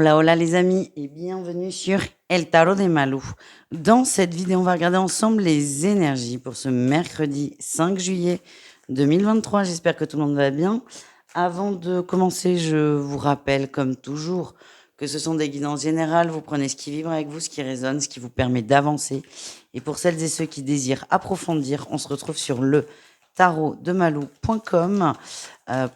Hola, hola les amis et bienvenue sur El Tarot des Malou. Dans cette vidéo, on va regarder ensemble les énergies pour ce mercredi 5 juillet 2023. J'espère que tout le monde va bien. Avant de commencer, je vous rappelle comme toujours que ce sont des guidances générales. Vous prenez ce qui vibre avec vous, ce qui résonne, ce qui vous permet d'avancer. Et pour celles et ceux qui désirent approfondir, on se retrouve sur le tarotdemalou.com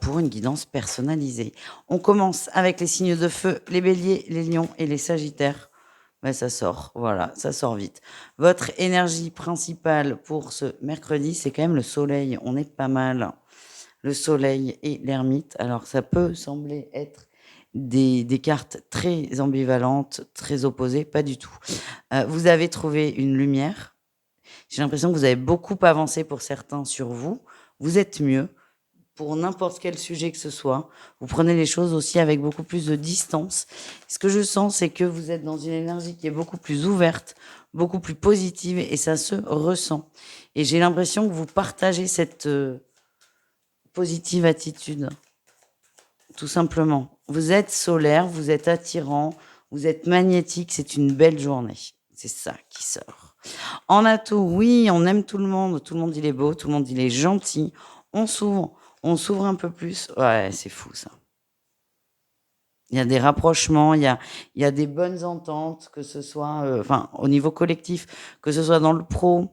pour une guidance personnalisée. On commence avec les signes de feu, les béliers, les lions et les sagittaires. Ben, ça sort, voilà, ça sort vite. Votre énergie principale pour ce mercredi, c'est quand même le soleil. On est pas mal. Le soleil et l'ermite. Alors, ça peut sembler être des cartes très ambivalentes, très opposées, pas du tout. Vous avez trouvé une lumière. J'ai l'impression que vous avez beaucoup avancé pour certains sur vous. Vous êtes mieux pour n'importe quel sujet que ce soit. Vous prenez les choses aussi avec beaucoup plus de distance. Ce que je sens, c'est que vous êtes dans une énergie qui est beaucoup plus ouverte, beaucoup plus positive et ça se ressent. Et j'ai l'impression que vous partagez cette positive attitude, tout simplement. Vous êtes solaire, vous êtes attirant, vous êtes magnétique, c'est une belle journée. C'est ça qui sort. En atout, oui, on aime tout le monde il est beau, tout le monde il est gentil, on s'ouvre un peu plus. Ouais, c'est fou ça. Il y a des rapprochements, il y a des bonnes ententes, que ce soit enfin, au niveau collectif, que ce soit dans le pro,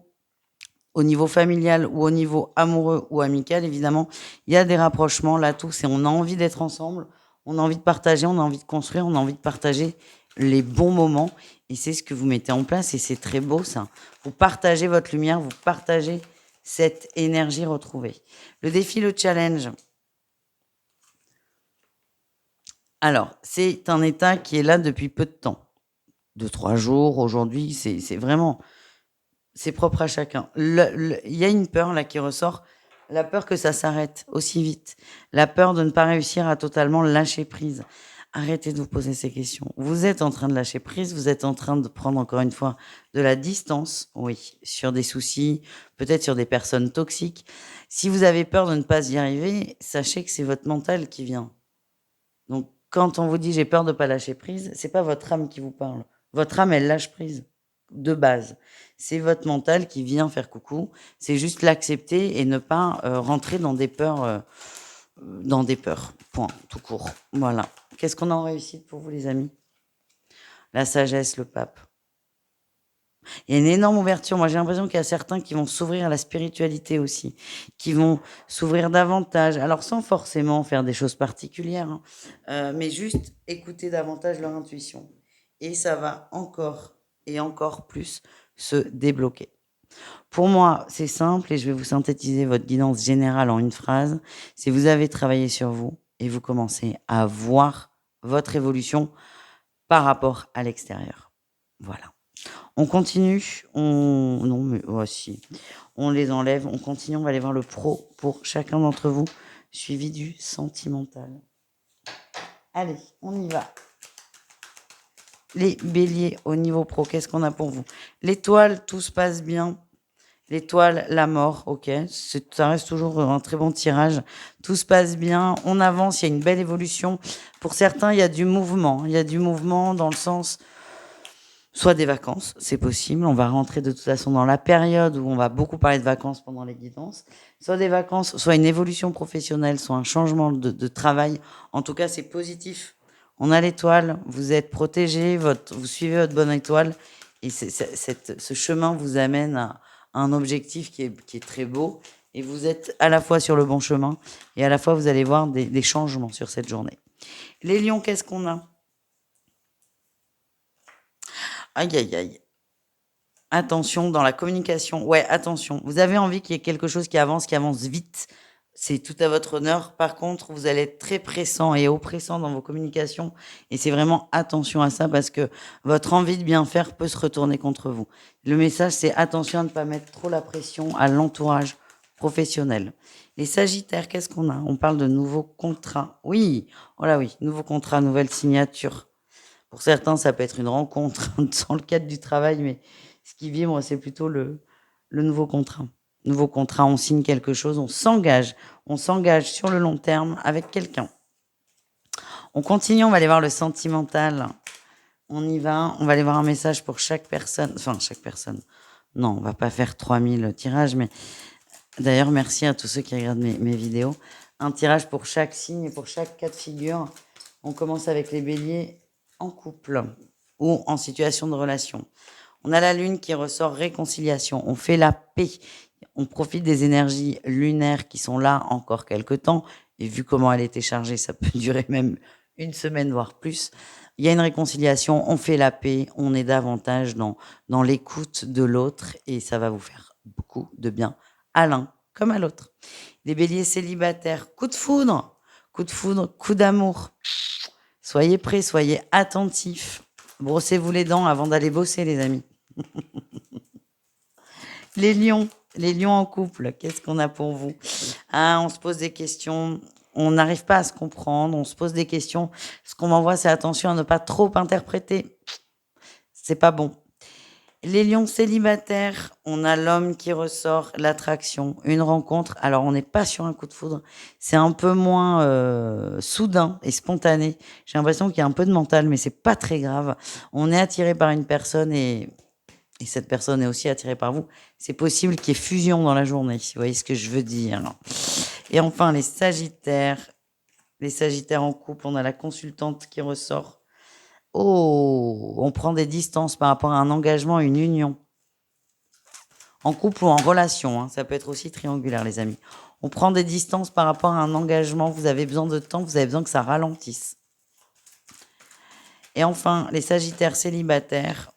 au niveau familial ou au niveau amoureux ou amical, évidemment, il y a des rapprochements. L'atout, c'est on a envie d'être ensemble, on a envie de partager, on a envie de construire, on a envie de partager les bons moments. Et c'est ce que vous mettez en place et c'est très beau ça. Vous partagez votre lumière, vous partagez cette énergie retrouvée. Le défi, le challenge. Alors, c'est un état qui est là depuis peu de temps. 2-3 jours, aujourd'hui, c'est vraiment, c'est propre à chacun. Il y a une peur là qui ressort, la peur que ça s'arrête aussi vite, la peur de ne pas réussir à totalement lâcher prise. Arrêtez de vous poser ces questions. Vous êtes en train de lâcher prise, vous êtes en train de prendre encore une fois de la distance, oui, sur des soucis, peut-être sur des personnes toxiques. Si vous avez peur de ne pas y arriver, sachez que c'est votre mental qui vient. Donc, quand on vous dit j'ai peur de ne pas lâcher prise, c'est pas votre âme qui vous parle. Votre âme, elle lâche prise de base. C'est votre mental qui vient faire coucou. C'est juste l'accepter et ne pas rentrer dans des peurs, Point, tout court. Voilà. Qu'est-ce qu'on a en réussite pour vous, les amis? La sagesse, le pape. Il y a une énorme ouverture. Moi, j'ai l'impression qu'il y a certains qui vont s'ouvrir à la spiritualité aussi, qui vont s'ouvrir davantage. Alors, sans forcément faire des choses particulières, hein, mais juste écouter davantage leur intuition. Et ça va encore et encore plus se débloquer. Pour moi, c'est simple et je vais vous synthétiser votre guidance générale en une phrase. C'est vous avez travaillé sur vous et vous commencez à voir votre évolution par rapport à l'extérieur. Voilà. On continue, non mais voici, on les enlève, on continue, on va aller voir le pro pour chacun d'entre vous, suivi du sentimental. Allez, on y va. Les béliers au niveau pro, qu'est-ce qu'on a pour vous? L'étoile, tout se passe bien. L'étoile, la mort, ok, ça reste toujours un très bon tirage. Tout se passe bien, on avance, il y a une belle évolution. Pour certains, il y a du mouvement. Il y a du mouvement dans le sens soit des vacances, c'est possible. On va rentrer de toute façon dans la période où on va beaucoup parler de vacances pendant les guidances. Soit des vacances, soit une évolution professionnelle, soit un changement de travail. En tout cas, c'est positif. On a l'étoile, vous êtes protégé, vous suivez votre bonne étoile. Et ce chemin vous amène à un objectif qui est très beau. Et vous êtes à la fois sur le bon chemin et à la fois vous allez voir des changements sur cette journée. Les lions, qu'est-ce qu'on a? Aïe, aïe, aïe. Attention dans la communication. Ouais, attention. Vous avez envie qu'il y ait quelque chose qui avance vite. C'est tout à votre honneur. Par contre, vous allez être très pressant et oppressant dans vos communications. Et c'est vraiment attention à ça parce que votre envie de bien faire peut se retourner contre vous. Le message, c'est attention à ne pas mettre trop la pression à l'entourage professionnel. Les Sagittaires, qu'est-ce qu'on a? On parle de nouveaux contrats. Oui, voilà, oui, nouveaux contrats, nouvelles signatures. Pour certains, ça peut être une rencontre dans le cadre du travail, mais ce qui vibre, c'est plutôt le nouveau contrat. Nouveau contrat, on signe quelque chose, on s'engage sur le long terme avec quelqu'un. On continue, on va aller voir le sentimental. On y va, on va aller voir un message pour chaque personne. Enfin, chaque personne. Non, on va pas faire 3000 tirages, mais d'ailleurs, merci à tous ceux qui regardent mes vidéos. Un tirage pour chaque signe et pour chaque cas de figure. On commence avec les béliers en couple ou en situation de relation. On a la lune qui ressort réconciliation. On fait la paix. On profite des énergies lunaires qui sont là encore quelque temps. Et vu comment elle était chargée, ça peut durer même une semaine, voire plus. Il y a une réconciliation, on fait la paix, on est davantage dans l'écoute de l'autre et ça va vous faire beaucoup de bien à l'un comme à l'autre. Les béliers célibataires, coup de foudre, coup d'amour. Soyez prêts, soyez attentifs. Brossez-vous les dents avant d'aller bosser, les amis. Les lions en couple, qu'est-ce qu'on a pour vous? Ah, on se pose des questions, on n'arrive pas à se comprendre, on se pose des questions. Ce qu'on m'envoie, c'est attention à ne pas trop interpréter. C'est pas bon. Les lions célibataires, on a l'homme qui ressort, l'attraction, une rencontre. Alors, on n'est pas sur un coup de foudre, c'est un peu moins soudain et spontané. J'ai l'impression qu'il y a un peu de mental, mais c'est pas très grave. On est attiré par une personne et cette personne est aussi attirée par vous. C'est possible qu'il y ait fusion dans la journée, si vous voyez ce que je veux dire. Et enfin, les sagittaires en couple, on a la consultante qui ressort. Oh, on prend des distances par rapport à un engagement, une union. En couple ou en relation, hein, ça peut être aussi triangulaire, les amis. On prend des distances par rapport à un engagement, vous avez besoin de temps, vous avez besoin que ça ralentisse. Et enfin, les sagittaires célibataires,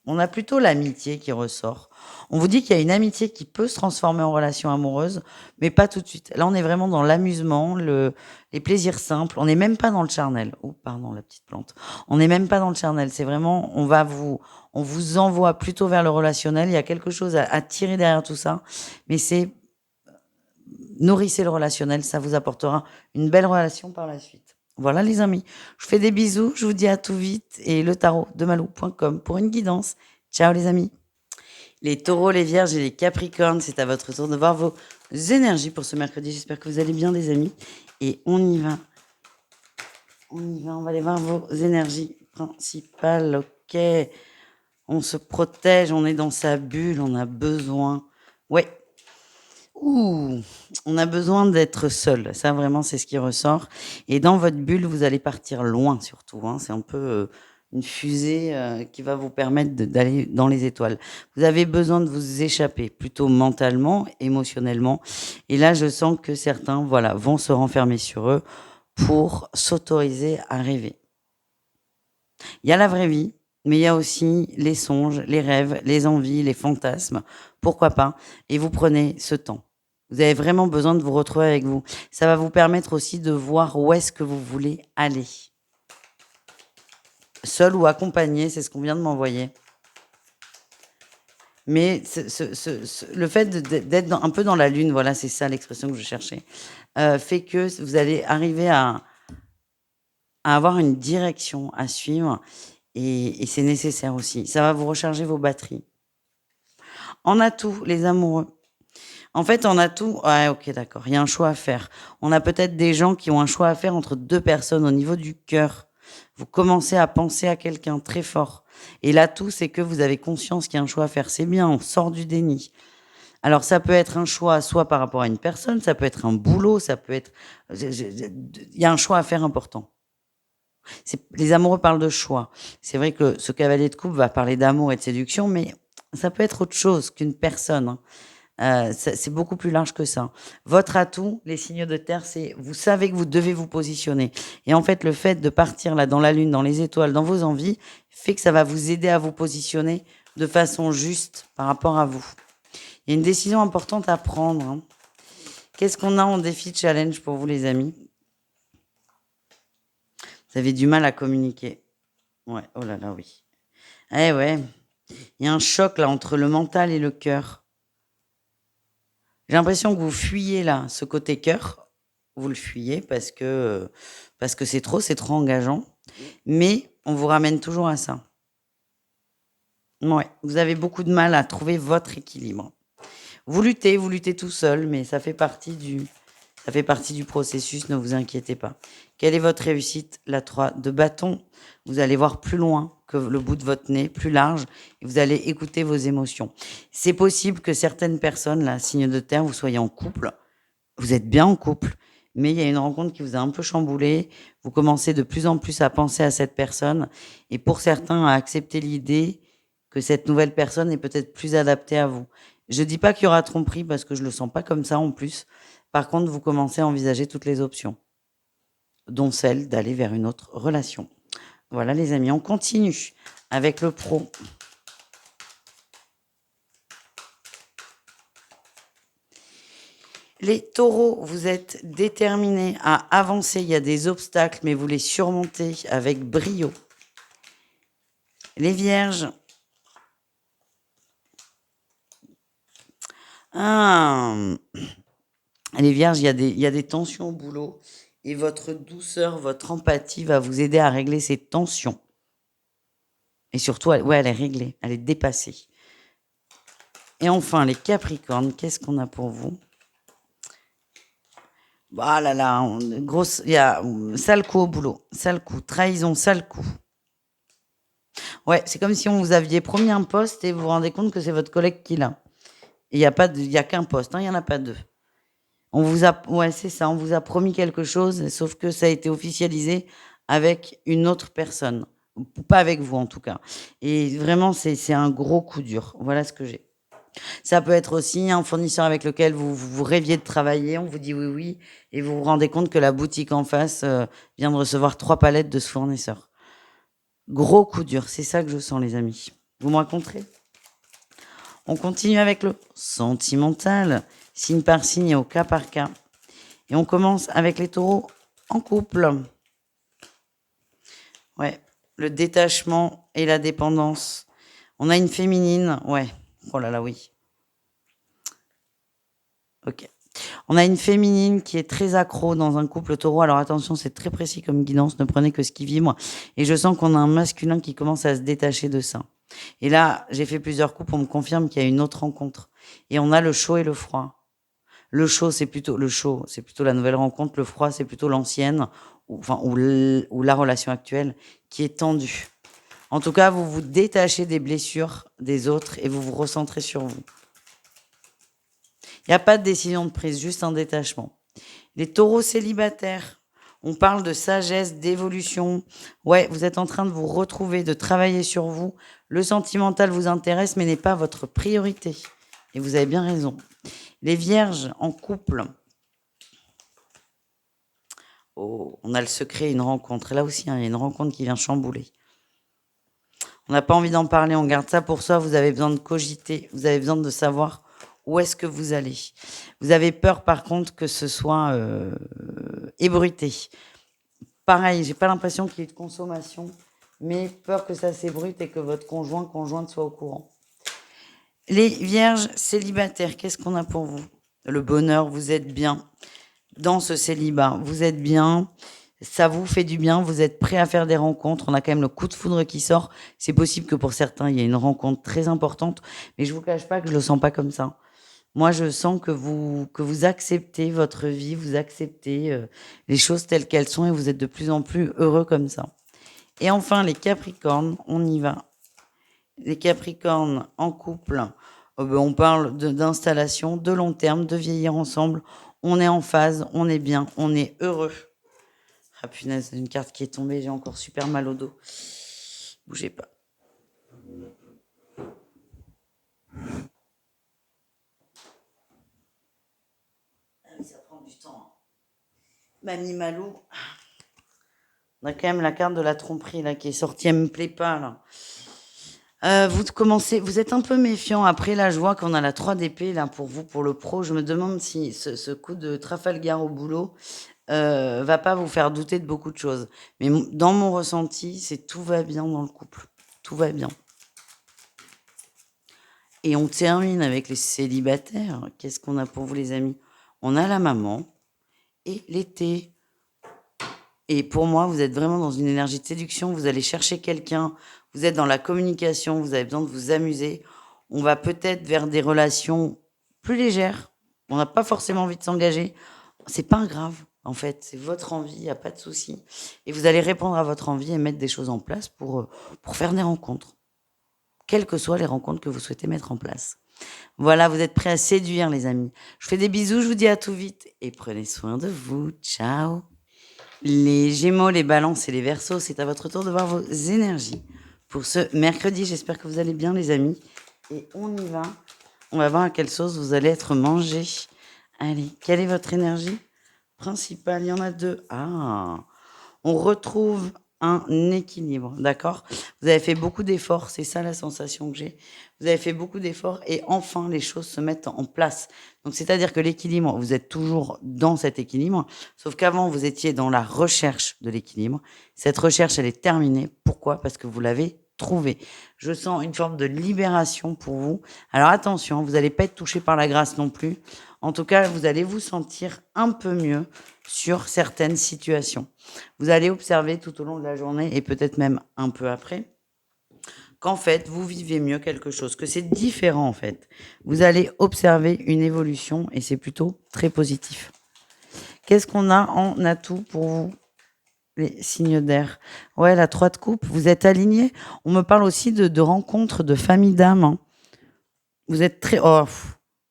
on a plutôt l'amitié qui ressort. On vous dit qu'il y a une amitié qui peut se transformer en relation amoureuse, mais pas tout de suite. Là, on est vraiment dans l'amusement, les plaisirs simples. On n'est même pas dans le charnel. Oh, pardon, la petite plante. On n'est même pas dans le charnel. C'est vraiment, on vous envoie plutôt vers le relationnel. Il y a quelque chose à tirer derrière tout ça, mais c'est nourrissez le relationnel, ça vous apportera une belle relation par la suite. Voilà les amis, je vous fais des bisous, je vous dis à tout vite et le tarot de malou.com pour une guidance. Ciao les amis. Les taureaux, les vierges et les capricornes, c'est à votre tour de voir vos énergies pour ce mercredi. J'espère que vous allez bien les amis. Et on y va. On va aller voir vos énergies principales. Ok. On se protège, on est dans sa bulle, on a besoin. Ouais. Ouh, on a besoin d'être seul. Ça, vraiment, c'est ce qui ressort. Et dans votre bulle, vous allez partir loin, surtout. Hein. C'est un peu une fusée qui va vous permettre d'aller dans les étoiles. Vous avez besoin de vous échapper, plutôt mentalement, émotionnellement. Et là, je sens que certains, voilà, vont se renfermer sur eux pour s'autoriser à rêver. Il y a la vraie vie, mais il y a aussi les songes, les rêves, les envies, les fantasmes. Pourquoi pas? Et vous prenez ce temps. Vous avez vraiment besoin de vous retrouver avec vous. Ça va vous permettre aussi de voir où est-ce que vous voulez aller. Seul ou accompagné, c'est ce qu'on vient de m'envoyer. Mais le fait d'être un peu dans la lune, voilà, c'est ça l'expression que je cherchais, fait que vous allez arriver à avoir une direction à suivre et c'est nécessaire aussi. Ça va vous recharger vos batteries. En atout, les amoureux. En fait, en atout, ouais, ok, d'accord, il y a un choix à faire. On a peut-être des gens qui ont un choix à faire entre deux personnes au niveau du cœur. Vous commencez à penser à quelqu'un très fort. Et l'atout, c'est que vous avez conscience qu'il y a un choix à faire. C'est bien, on sort du déni. Alors, ça peut être un choix soit par rapport à une personne, ça peut être un boulot, ça peut être... Il y a un choix à faire important. Les amoureux parlent de choix. C'est vrai que ce cavalier de coupe va parler d'amour et de séduction, mais ça peut être autre chose qu'une personne. Hein. C'est beaucoup plus large que ça. Votre atout, les signes de terre, c'est vous savez que vous devez vous positionner. Et en fait, le fait de partir là dans la lune, dans les étoiles, dans vos envies, fait que ça va vous aider à vous positionner de façon juste par rapport à vous. Il y a une décision importante à prendre. Hein. Qu'est-ce qu'on a en défi challenge pour vous, les amis? Vous avez du mal à communiquer. Ouais, oh là là, oui. Eh ouais, il y a un choc là entre le mental et le cœur. J'ai l'impression que vous fuyez là, ce côté cœur. Vous le fuyez parce que c'est trop engageant. Mais on vous ramène toujours à ça. Ouais, vous avez beaucoup de mal à trouver votre équilibre. Vous luttez tout seul, mais ça fait partie Ça fait partie du processus, ne vous inquiétez pas. Quelle est votre réussite? La 3 de bâton. Vous allez voir plus loin que le bout de votre nez, plus large, et vous allez écouter vos émotions. C'est possible que certaines personnes, là, signe de terre, vous soyez en couple. Vous êtes bien en couple, mais il y a une rencontre qui vous a un peu chamboulé. Vous commencez de plus en plus à penser à cette personne et pour certains, à accepter l'idée que cette nouvelle personne est peut-être plus adaptée à vous. Je dis pas qu'il y aura tromperie parce que je le sens pas comme ça en plus. Par contre, vous commencez à envisager toutes les options, dont celle d'aller vers une autre relation. Voilà les amis, on continue avec le pro. Les taureaux, vous êtes déterminés à avancer. Il y a des obstacles, mais vous les surmontez avec brio. Les vierges. Les vierges, il y a des tensions au boulot. Et votre douceur, votre empathie va vous aider à régler ces tensions. Et surtout, elle est réglée, elle est dépassée. Et enfin, les capricornes, qu'est-ce qu'on a pour vous? Ah là là, grosse, il y a sale coup au boulot, sale coup, trahison, sale coup. Ouais, c'est comme si on vous aviez promis un poste et vous vous rendez compte que c'est votre collègue qui l'a. Il y a pas il y a qu'un poste, hein, il y en a pas deux. On vous a, ouais, c'est ça, on vous a promis quelque chose, sauf que ça a été officialisé avec une autre personne, ou pas avec vous en tout cas. Et vraiment, c'est un gros coup dur. Voilà ce que j'ai. Ça peut être aussi un fournisseur avec lequel vous rêviez de travailler, on vous dit oui, oui, et vous vous rendez compte que la boutique en face vient de recevoir 3 palettes de ce fournisseur. Gros coup dur, c'est ça que je sens, les amis. Vous me raconterez? On continue avec le sentimental, signe par signe et au cas par cas. Et on commence avec les taureaux en couple. Ouais, le détachement et la dépendance. On a une féminine, ouais. Oh là là, oui. Ok. On a une féminine qui est très accro dans un couple taureau. Alors attention, c'est très précis comme guidance, ne prenez que ce qui vibre. Et je sens qu'on a un masculin qui commence à se détacher de ça. Et là, j'ai fait plusieurs couples, on me confirme qu'il y a une autre rencontre. Et on a le chaud et le froid. Le chaud, c'est plutôt la nouvelle rencontre. Le froid, c'est plutôt l'ancienne, ou la relation actuelle qui est tendue. En tout cas, vous vous détachez des blessures des autres et vous vous recentrez sur vous. Il n'y a pas de décision de prise, juste un détachement. Les taureaux célibataires, on parle de sagesse, d'évolution. Ouais, vous êtes en train de vous retrouver, de travailler sur vous. Le sentimental vous intéresse, mais n'est pas votre priorité. Et vous avez bien raison. Les vierges en couple. Oh, on a le secret, une rencontre. Là aussi, hein, il y a une rencontre qui vient chambouler. On n'a pas envie d'en parler, on garde ça pour soi. Vous avez besoin de cogiter, vous avez besoin de savoir où est-ce que vous allez. Vous avez peur, par contre, que ce soit ébruité. Pareil, j'ai pas l'impression qu'il y ait de consommation, mais peur que ça s'ébrute et que votre conjointe soit au courant. Les vierges célibataires, qu'est-ce qu'on a pour vous? Le bonheur, vous êtes bien dans ce célibat, vous êtes bien, ça vous fait du bien, vous êtes prêt à faire des rencontres, on a quand même le coup de foudre qui sort. C'est possible que pour certains, il y ait une rencontre très importante, mais je vous cache pas que je le sens pas comme ça. Moi, je sens que vous acceptez votre vie, vous acceptez les choses telles qu'elles sont et vous êtes de plus en plus heureux comme ça. Et enfin, les Capricornes, on y va. Les Capricornes en couple, on parle d'installation, de long terme, de vieillir ensemble. On est en phase, on est bien, on est heureux. Ah punaise, une carte qui est tombée, j'ai encore super mal au dos. Bougez pas. Ah oui, ça prend du temps. Mamie Malou. On a quand même la carte de la tromperie là qui est sortie, elle me plaît pas là. Vous êtes un peu méfiant. Après, là, je vois qu'on a la 3 d'épée, là, pour vous, pour le pro. Je me demande si ce coup de Trafalgar au boulot va pas vous faire douter de beaucoup de choses. Mais dans mon ressenti, c'est tout va bien dans le couple. Tout va bien. Et on termine avec les célibataires. Qu'est-ce qu'on a pour vous, les amis? On a la maman et l'été. Et pour moi, vous êtes vraiment dans une énergie de séduction. Vous allez chercher quelqu'un. Vous êtes dans la communication. Vous avez besoin de vous amuser. On va peut-être vers des relations plus légères. On n'a pas forcément envie de s'engager. c'est pas grave, en fait, c'est votre envie, il y a pas de souci et vous allez répondre à votre envie et mettre des choses en place pour faire des rencontres, quelles que soient les rencontres que vous souhaitez mettre en place. Voilà, vous êtes prêts à séduire, les amis. Je vous fais des bisous, je vous dis à tout vite et prenez soin de vous. Ciao. Les Gémeaux, les Balances et les Verseaux, c'est à votre tour de voir vos énergies pour ce mercredi. J'espère que vous allez bien, les amis. Et on y va. On va voir à quelle sauce vous allez être mangés. Allez, quelle est votre énergie principale? Il y en a deux. Ah, on retrouve un équilibre, d'accord? Vous avez fait beaucoup d'efforts, c'est ça la sensation que j'ai. Vous avez fait beaucoup d'efforts et enfin les choses se mettent en place. Donc c'est-à-dire que l'équilibre, vous êtes toujours dans cet équilibre, sauf qu'avant vous étiez dans la recherche de l'équilibre. Cette recherche, elle est terminée. Pourquoi? Parce que vous l'avez trouvé. Je sens une forme de libération pour vous. Alors attention, vous n'allez pas être touché par la grâce non plus. En tout cas, vous allez vous sentir un peu mieux sur certaines situations. Vous allez observer tout au long de la journée et peut-être même un peu après qu'en fait, vous vivez mieux quelque chose, que c'est différent en fait. Vous allez observer une évolution et c'est plutôt très positif. Qu'est-ce qu'on a en atout pour vous, les signes d'air? Ouais, la 3 de coupe, vous êtes alignés. On me parle aussi de rencontres de famille d'âme, hein. Vous êtes très... Oh,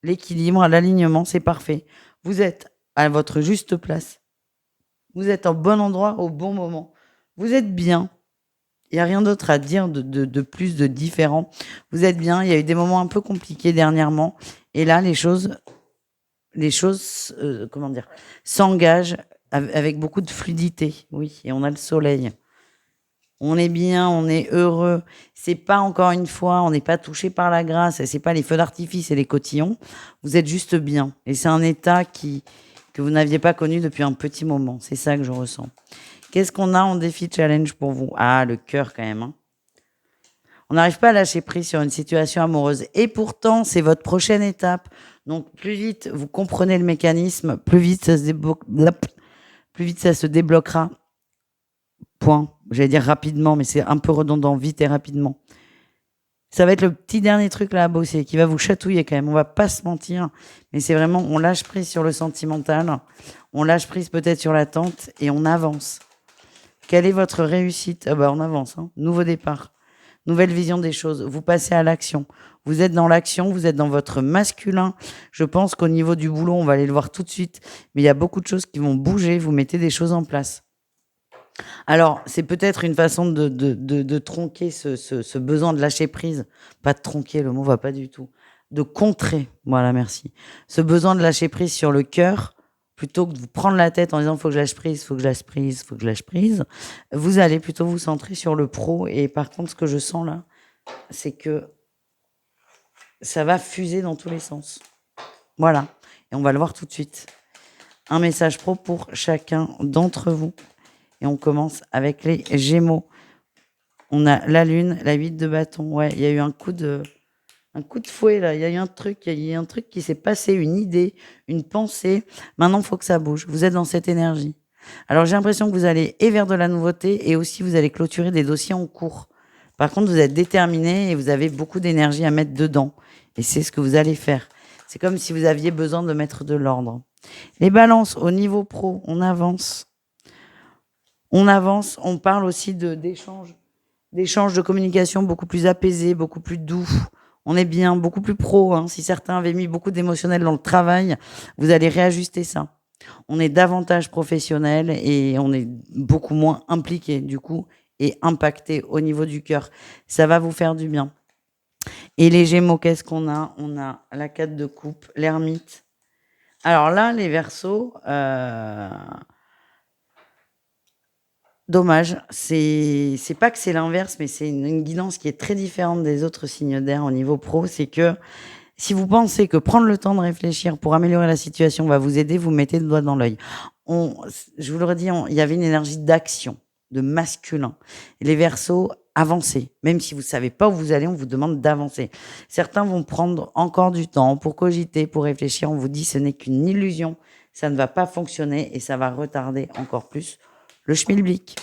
l'équilibre, l'alignement, c'est parfait. Vous êtes à votre juste place. Vous êtes en bon endroit au bon moment. Vous êtes bien. Il y a rien d'autre à dire de plus, de différent. Vous êtes bien. Il y a eu des moments un peu compliqués dernièrement et là les choses, comment dire? S'engagent avec beaucoup de fluidité. Oui, et on a le soleil. On est bien, on est heureux. C'est pas encore une fois, on n'est pas touché par la grâce, c'est pas les feux d'artifice et les cotillons. Vous êtes juste bien et c'est un état que vous n'aviez pas connu depuis un petit moment. C'est ça que je ressens. Qu'est-ce qu'on a en défi challenge pour vous? Ah, le cœur quand même, hein. On n'arrive pas à lâcher prise sur une situation amoureuse. Et pourtant, c'est votre prochaine étape. Donc, plus vite vous comprenez le mécanisme, plus vite plus vite ça se débloquera. Point. J'allais dire rapidement, mais c'est un peu redondant. Vite et rapidement. Ça va être le petit dernier truc là à bosser, qui va vous chatouiller quand même. On va pas se mentir. Mais c'est vraiment, on lâche prise sur le sentimental. On lâche prise peut-être sur l'attente et on avance. Quelle est votre réussite? Ah bah, on avance, hein. Nouveau départ. Nouvelle vision des choses. Vous passez à l'action. Vous êtes dans l'action, vous êtes dans votre masculin. Je pense qu'au niveau du boulot, on va aller le voir tout de suite. Mais il y a beaucoup de choses qui vont bouger. Vous mettez des choses en place. Alors, c'est peut-être une façon de tronquer ce besoin de lâcher prise. Pas de tronquer, le mot va pas du tout. De contrer, voilà, merci. Ce besoin de lâcher prise sur le cœur, plutôt que de vous prendre la tête en disant faut que je lâche prise, faut que je lâche prise, faut que je lâche prise, vous allez plutôt vous centrer sur le pro. Et par contre, ce que je sens là, c'est que ça va fuser dans tous les sens. Voilà. Et on va le voir tout de suite. Un message pro pour chacun d'entre vous. Et on commence avec les Gémeaux. On a la lune, la 8 de bâton. Ouais, il y a eu un coup de fouet là. Il y a eu un truc, il y a eu un truc qui s'est passé, une idée, une pensée. Maintenant, il faut que ça bouge. Vous êtes dans cette énergie. Alors, j'ai l'impression que vous allez et vers de la nouveauté et aussi vous allez clôturer des dossiers en cours. Par contre, vous êtes déterminé et vous avez beaucoup d'énergie à mettre dedans. Et c'est ce que vous allez faire. C'est comme si vous aviez besoin de mettre de l'ordre. Les balances au niveau pro, on avance. On avance, on parle aussi d'échanges de communication beaucoup plus apaisés, beaucoup plus doux. On est bien, beaucoup plus pro, hein. Si certains avaient mis beaucoup d'émotionnel dans le travail, vous allez réajuster ça. On est davantage professionnel et on est beaucoup moins impliqué du coup et impacté au niveau du cœur. Ça va vous faire du bien. Et les Gémeaux, qu'est-ce qu'on a? On a la 4 de coupe, l'ermite. Alors là, les Verseaux, dommage. C'est pas que c'est l'inverse, mais c'est une guidance qui est très différente des autres signes d'air au niveau pro. C'est que si vous pensez que prendre le temps de réfléchir pour améliorer la situation va vous aider, vous mettez le doigt dans l'œil. Je vous le redis, il y avait une énergie d'action, de masculin. Et les Verseaux, avancez. Même si vous savez pas où vous allez, on vous demande d'avancer. Certains vont prendre encore du temps pour cogiter, pour réfléchir. On vous dit ce n'est qu'une illusion, ça ne va pas fonctionner et ça va retarder encore plus le schmilblick.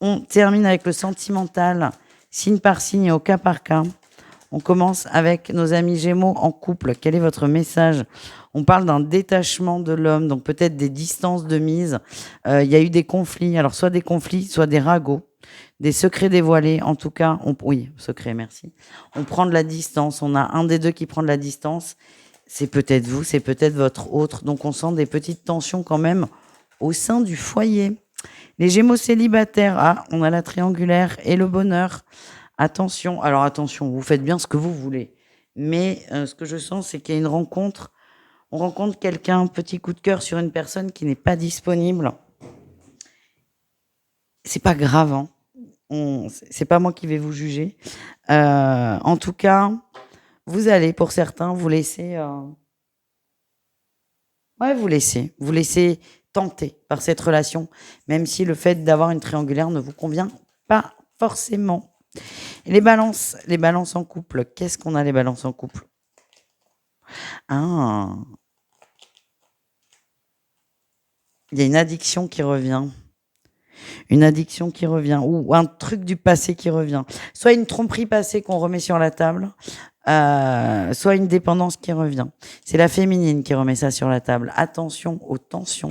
On termine avec le sentimental, signe par signe et au cas par cas. On commence avec nos amis Gémeaux en couple. Quel est votre message? On parle d'un détachement de l'homme, donc peut-être des distances de mise. Il y a eu des conflits, alors soit des conflits, soit des ragots, des secrets dévoilés. En tout cas, oui, secret, merci. On prend de la distance, on a un des deux qui prend de la distance. C'est peut-être vous, c'est peut-être votre autre. Donc on sent des petites tensions quand même au sein du foyer. Les Gémeaux célibataires, on a la triangulaire et le bonheur. Attention, alors attention, vous faites bien ce que vous voulez. Mais ce que je sens, c'est qu'il y a une rencontre. On rencontre quelqu'un, petit coup de cœur sur une personne qui n'est pas disponible. C'est pas grave, hein. C'est pas moi qui vais vous juger. En tout cas, vous allez, pour certains, vous laisser... vous laisser tenter par cette relation, même si le fait d'avoir une triangulaire ne vous convient pas forcément. Et les balances en couple, qu'est-ce qu'on a les balances en couple? Il y a une addiction qui revient. Une addiction qui revient, ou un truc du passé qui revient. Soit une tromperie passée qu'on remet sur la table, soit une dépendance qui revient. C'est la féminine qui remet ça sur la table. Attention aux tensions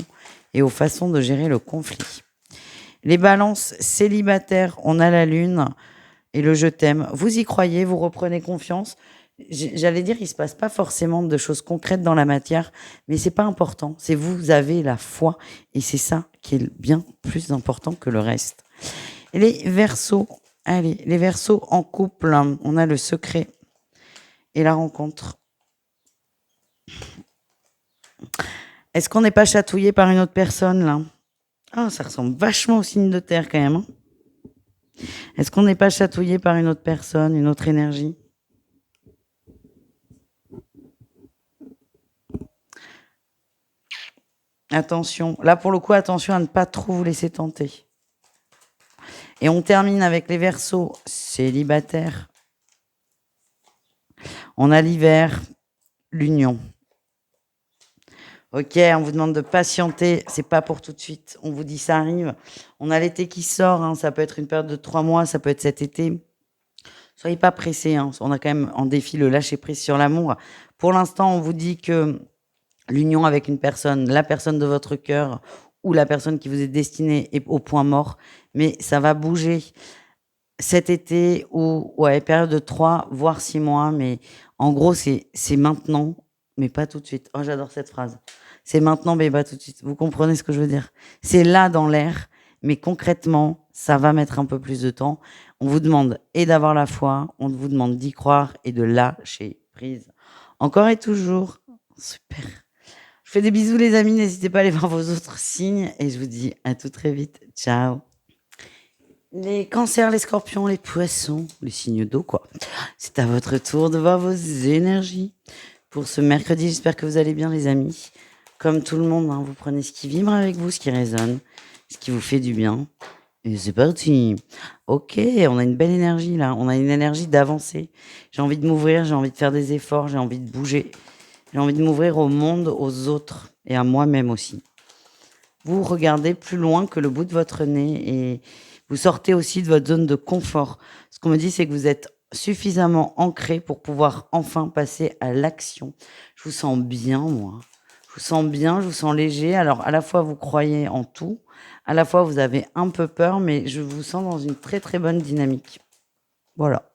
et aux façons de gérer le conflit. Les balances célibataires, on a la lune et le je t'aime. Vous y croyez, vous reprenez confiance. J'allais dire, il se passe pas forcément de choses concrètes dans la matière, mais c'est pas important. C'est vous avez la foi et c'est ça qui est bien plus important que le reste. Et les Verseaux, allez, les Verseaux en couple, on a le secret et la rencontre. Est-ce qu'on n'est pas chatouillé par une autre personne là? Ça ressemble vachement au signe de terre quand même. Hein. Est-ce qu'on n'est pas chatouillé par une autre personne, une autre énergie? Attention, là pour le coup, attention à ne pas trop vous laisser tenter. Et on termine avec les Verseaux célibataires. On a l'hiver, l'union. Ok, on vous demande de patienter, c'est pas pour tout de suite. On vous dit ça arrive. On a l'été qui sort, hein, ça peut être une période de 3 mois, ça peut être cet été. Soyez pas pressés, hein, on a quand même en défi le lâcher prise sur l'amour. Pour l'instant, on vous dit que l'union avec une personne, la personne de votre cœur ou la personne qui vous est destinée est au point mort, mais ça va bouger cet été ou période de 3 voire 6 mois, mais en gros c'est maintenant, mais pas tout de suite. Oh, j'adore cette phrase. C'est maintenant, mais pas tout de suite. Vous comprenez ce que je veux dire? C'est là dans l'air, mais concrètement, ça va mettre un peu plus de temps. On vous demande et d'avoir la foi, on vous demande d'y croire et de lâcher prise. Encore et toujours. Super. Je fais des bisous les amis, n'hésitez pas à aller voir vos autres signes et je vous dis à tout très vite. Ciao. Les cancers, les scorpions, les poissons, les signes d'eau quoi. C'est à votre tour de voir vos énergies pour ce mercredi. J'espère que vous allez bien les amis. Comme tout le monde, hein, vous prenez ce qui vibre avec vous, ce qui résonne, ce qui vous fait du bien. Et c'est parti. Ok, on a une belle énergie là. On a une énergie d'avancer. J'ai envie de m'ouvrir, j'ai envie de faire des efforts, j'ai envie de bouger. J'ai envie de m'ouvrir au monde, aux autres et à moi-même aussi. Vous regardez plus loin que le bout de votre nez et vous sortez aussi de votre zone de confort. Ce qu'on me dit, c'est que vous êtes suffisamment ancré pour pouvoir enfin passer à l'action. Je vous sens bien, moi. Je vous sens bien, je vous sens léger. Alors, à la fois, vous croyez en tout, à la fois, vous avez un peu peur, mais je vous sens dans une très, très bonne dynamique. Voilà.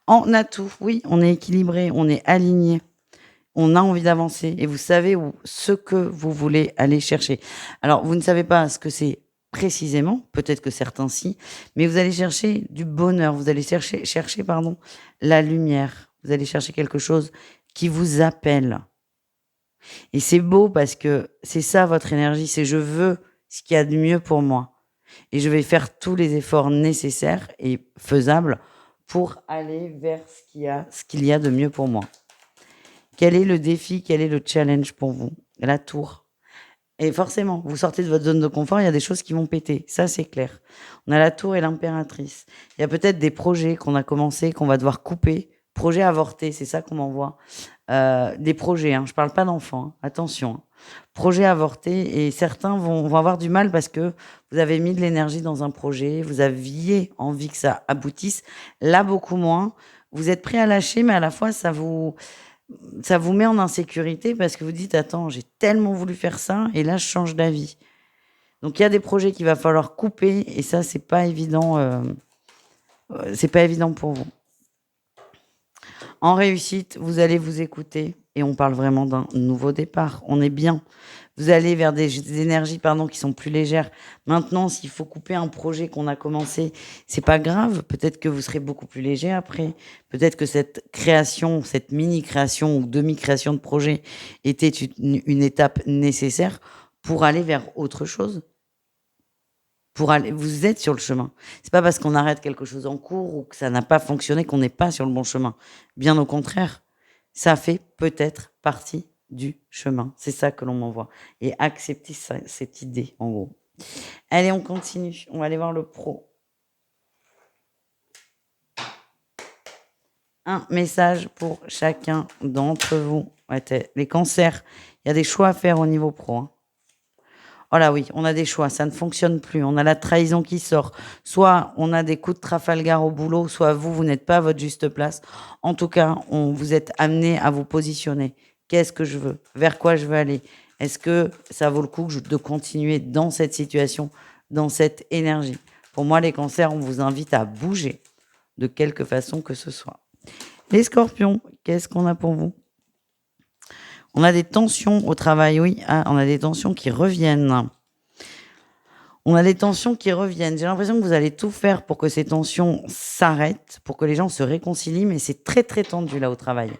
En atout, oui, on est équilibré, on est aligné. On a envie d'avancer et vous savez ce que vous voulez aller chercher. Alors, vous ne savez pas ce que c'est précisément, peut-être que certains si, mais vous allez chercher du bonheur, vous allez chercher la lumière, vous allez chercher quelque chose qui vous appelle. Et c'est beau parce que c'est ça votre énergie, c'est je veux ce qu'il y a de mieux pour moi. Et je vais faire tous les efforts nécessaires et faisables pour aller vers ce qu'il y a de mieux pour moi. Quel est le défi, quel est le challenge pour vous? La tour. Et forcément, vous sortez de votre zone de confort, il y a des choses qui vont péter, ça c'est clair. On a la tour et l'impératrice. Il y a peut-être des projets qu'on a commencé, qu'on va devoir couper. Projets avortés, c'est ça qu'on m'envoie. des projets, hein, je parle pas d'enfants, hein, attention, hein. Projets avortés et certains vont avoir du mal parce que vous avez mis de l'énergie dans un projet, vous aviez envie que ça aboutisse. Là, beaucoup moins. Vous êtes prêt à lâcher, mais à la fois ça vous met en insécurité parce que vous dites: «Attends, j'ai tellement voulu faire ça et là je change d'avis». Donc il y a des projets qu'il va falloir couper et ça c'est pas évident pour vous. En réussite, vous allez vous écouter et on parle vraiment d'un nouveau départ. On est bien. Vous allez vers des énergies, pardon, qui sont plus légères. Maintenant, s'il faut couper un projet qu'on a commencé, c'est pas grave. Peut-être que vous serez beaucoup plus léger après. Peut-être que cette création, cette mini-création ou demi-création de projet était une étape nécessaire pour aller vers autre chose. Pour aller vous êtes sur le chemin. C'est pas parce qu'on arrête quelque chose en cours ou que ça n'a pas fonctionné qu'on n'est pas sur le bon chemin. Bien au contraire, ça fait peut-être partie du chemin. C'est ça que l'on m'envoie et accepter ça cette idée, en gros. Allez, on continue. On va aller voir le pro. Un message pour chacun d'entre vous. Ouais, les cancers, il y a des choix à faire au niveau pro, hein. Oh là oui, on a des choix, ça ne fonctionne plus. On a la trahison qui sort. Soit on a des coups de Trafalgar au boulot, soit vous n'êtes pas à votre juste place. En tout cas, vous êtes amené à vous positionner. Qu'est-ce que je veux? Vers quoi je veux aller? Est-ce que ça vaut le coup de continuer dans cette situation, dans cette énergie? Pour moi, les cancers, on vous invite à bouger de quelque façon que ce soit. Les scorpions, qu'est-ce qu'on a pour vous? On a des tensions au travail, oui. Ah, on a des tensions qui reviennent. On a des tensions qui reviennent. J'ai l'impression que vous allez tout faire pour que ces tensions s'arrêtent, pour que les gens se réconcilient, mais c'est très, très tendu là au travail.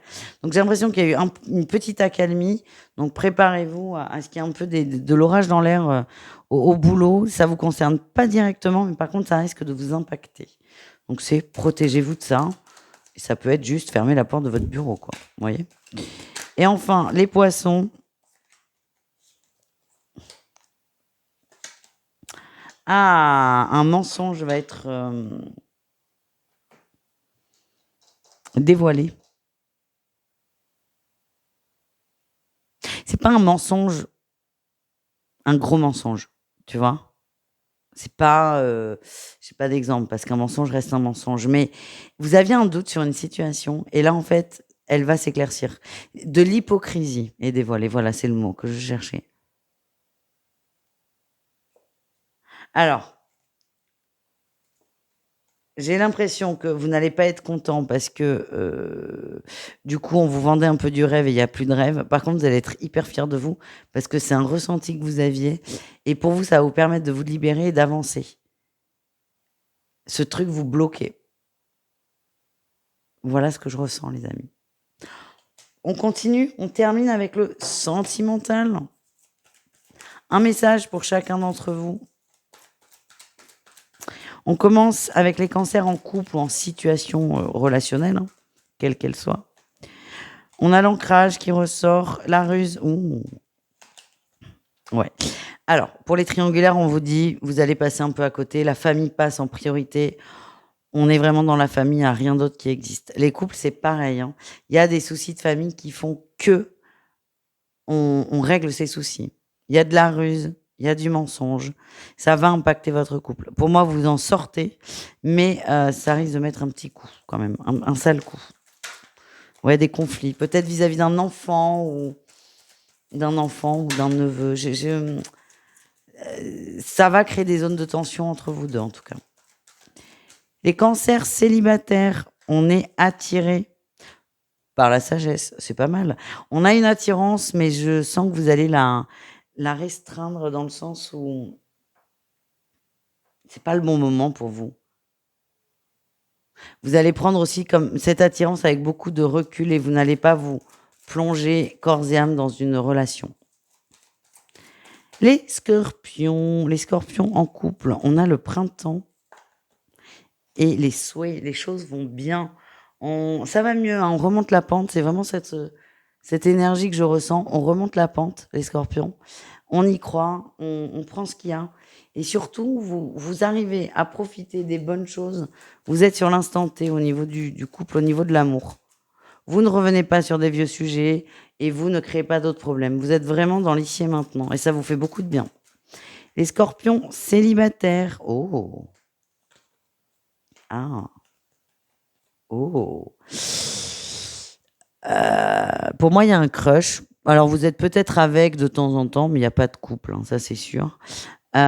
Donc j'ai l'impression qu'il y a eu une petite accalmie. Donc préparez-vous à ce qu'il y ait un peu de l'orage dans l'air au boulot. Ça vous concerne pas directement, mais par contre, ça risque de vous impacter. Donc c'est protégez-vous de ça. Et ça peut être juste fermer la porte de votre bureau, quoi. Vous voyez? Et enfin, les poissons. Ah, un mensonge va être dévoilé. C'est pas un mensonge, un gros mensonge, tu vois? C'est pas, j'ai pas d'exemple parce qu'un mensonge reste un mensonge, mais vous aviez un doute sur une situation et là, en fait, elle va s'éclaircir. De l'hypocrisie est dévoilée, voilà, c'est le mot que je cherchais. Alors, j'ai l'impression que vous n'allez pas être content parce que, du coup, on vous vendait un peu du rêve et il y a plus de rêve. Par contre, vous allez être hyper fiers de vous parce que c'est un ressenti que vous aviez et pour vous, ça va vous permettre de vous libérer et d'avancer. Ce truc vous bloquait. Voilà ce que je ressens, les amis. On continue, on termine avec le sentimental. Un message pour chacun d'entre vous. On commence avec les cancers en couple ou en situation relationnelle, hein, quelle qu'elle soit. On a l'ancrage qui ressort, la ruse. Ouh. Ouais. Alors, pour les triangulaires, on vous dit, vous allez passer un peu à côté. La famille passe en priorité. On est vraiment dans la famille, il n'y a rien d'autre qui existe. Les couples, c'est pareil, hein. Il y a des soucis de famille qui font que on règle ces soucis. Il y a de la ruse, il y a du mensonge. Ça va impacter votre couple. Pour moi, vous en sortez, mais ça risque de mettre un petit coup quand même, un sale coup. Ouais, des conflits, peut-être vis-à-vis d'un enfant ou d'un neveu. Ça va créer des zones de tension entre vous deux, en tout cas. Les cancers célibataires, on est attiré par la sagesse, c'est pas mal. On a une attirance, mais je sens que vous allez la restreindre dans le sens où c'est pas le bon moment pour vous. Vous allez prendre aussi comme cette attirance avec beaucoup de recul et vous n'allez pas vous plonger corps et âme dans une relation. Les scorpions en couple, on a le printemps et les souhaits, les choses vont bien. Ça va mieux, hein, on remonte la pente, c'est vraiment cette énergie que je ressens. On remonte la pente, les scorpions. On y croit, on prend ce qu'il y a. Et surtout, vous arrivez à profiter des bonnes choses. Vous êtes sur l'instant T au niveau du couple, au niveau de l'amour. Vous ne revenez pas sur des vieux sujets et vous ne créez pas d'autres problèmes. Vous êtes vraiment dans l'ici et maintenant et ça vous fait beaucoup de bien. Les scorpions célibataires. Oh. Ah. Oh. Pour moi, il y a un crush. Alors, vous êtes peut-être avec de temps en temps, mais il y a pas de couple, hein, ça c'est sûr. Ouais.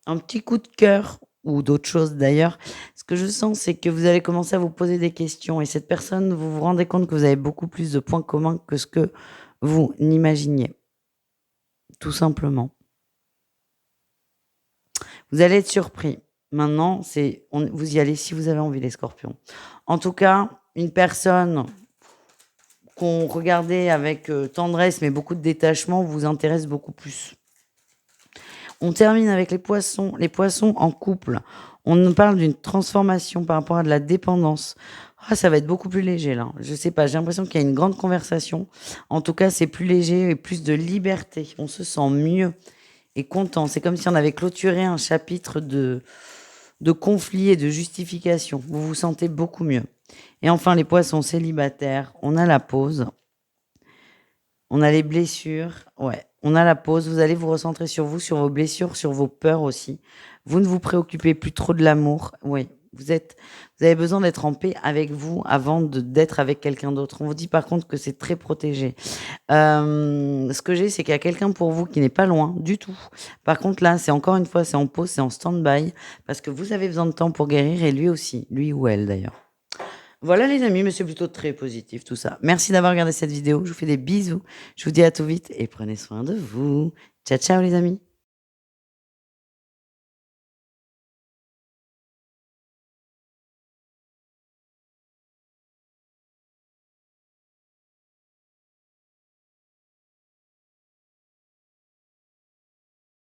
Un petit coup de cœur ou d'autres choses d'ailleurs. Ce que je sens, c'est que vous allez commencer à vous poser des questions et cette personne, vous vous rendez compte que vous avez beaucoup plus de points communs que ce que vous n'imaginiez. Tout simplement. Vous allez être surpris. Maintenant, vous y allez si vous avez envie, les scorpions. En tout cas, une personne qu'on regardait avec tendresse, mais beaucoup de détachement, vous intéresse beaucoup plus. On termine avec les poissons. Les poissons en couple. On nous parle d'une transformation par rapport à de la dépendance. Ah, ça va être beaucoup plus léger là. Je sais pas, j'ai l'impression qu'il y a une grande conversation. En tout cas, c'est plus léger et plus de liberté. On se sent mieux et content. C'est comme si on avait clôturé un chapitre de conflit et de justification. Vous vous sentez beaucoup mieux. Et enfin, les poissons célibataires, on a la pause. On a les blessures. Ouais, on a la pause. Vous allez vous recentrer sur vous, sur vos blessures, sur vos peurs aussi. Vous ne vous préoccupez plus trop de l'amour. Oui, vous avez besoin d'être en paix avec vous avant d'être avec quelqu'un d'autre. On vous dit par contre que c'est très protégé. Ce que j'ai, c'est qu'il y a quelqu'un pour vous qui n'est pas loin du tout. Par contre, là, c'est encore une fois, c'est en pause, c'est en stand-by parce que vous avez besoin de temps pour guérir et lui aussi, lui ou elle d'ailleurs. Voilà les amis, mais c'est plutôt très positif tout ça. Merci d'avoir regardé cette vidéo. Je vous fais des bisous. Je vous dis à tout vite et prenez soin de vous. Ciao, ciao les amis.